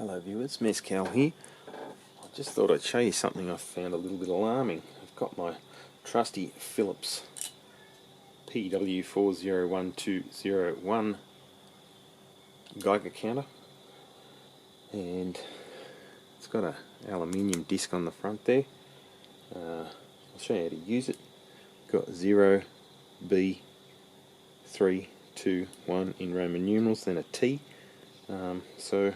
Hello viewers, Mescal here. I just thought I'd show you something I found a little bit alarming. I've got my trusty Phillips PW401201 geiger counter, and it's got an aluminium disc on the front there. I'll show you how to use it. Got 0, B, 3, 2, 1 in Roman numerals, then a T. So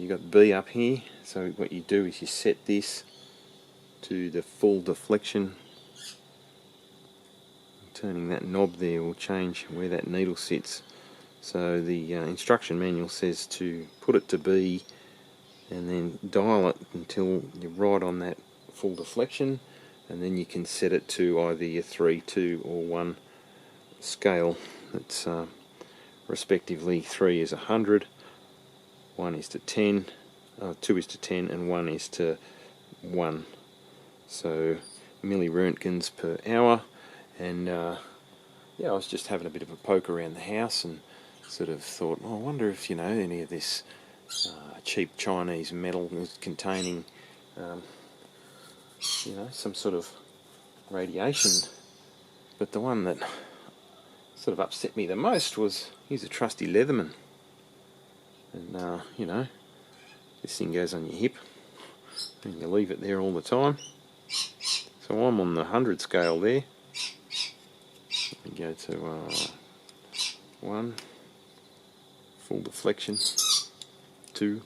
you got B up here, so what you do is you set this to the full deflection. Turning that knob there will change where that needle sits. So the instruction manual says to put it to B and then dial it until you're right on that full deflection, and then you can set it to either your 3, 2 or 1 scale. It's respectively 3 is 100, 1 is to 10, 2 is to 10, and 1 is to 1. So milliröntgens per hour. And yeah, I was just having a bit of a poke around the house and sort of thought, oh, I wonder if any of this cheap Chinese metal is containing some sort of radiation. But the one that sort of upset me the most was, here's a trusty Leatherman, and this thing goes on your hip and you leave it there all the time. So I'm on the 100 scale there. We go to 1, full deflection, 2,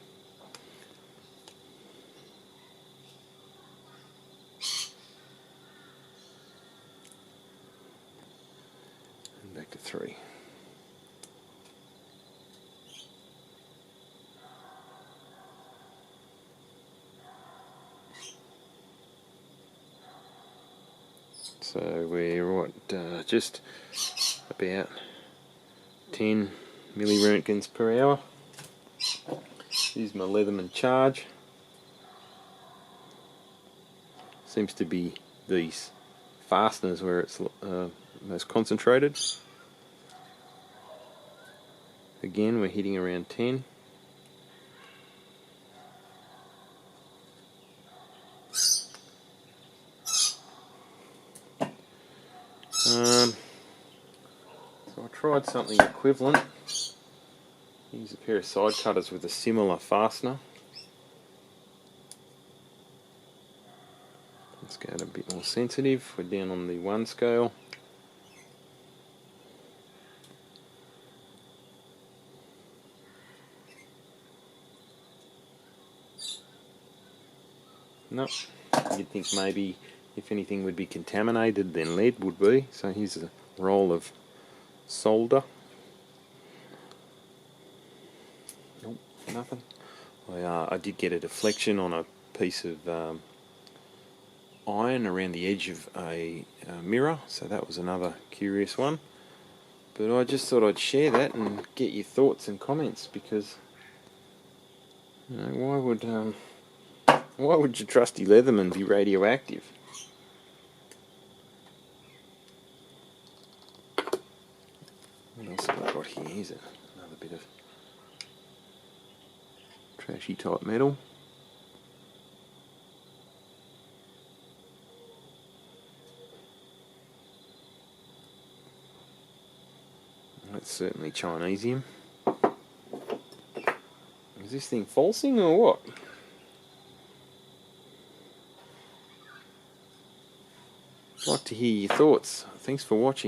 and back to 3. So we're at just about 10 milliröntgens per hour. Here's my Leatherman charge. Seems to be these fasteners where it's most concentrated. Again, we're hitting around 10. So I tried something equivalent. Use a pair of side cutters with a similar fastener. Let's go to a bit more sensitive. We're down on the 1 scale. Nope. You'd think maybe if anything would be contaminated, then lead would be. So here's a roll of solder. Nope, nothing. I did get a deflection on a piece of iron around the edge of a mirror, so that was another curious one. But I just thought I'd share that and get your thoughts and comments, because why would your trusty Leatherman be radioactive? What else have I got here? Here's another bit of trashy type metal. That's certainly Chinesium. Is this thing falsing or what? I'd like to hear your thoughts. Thanks for watching.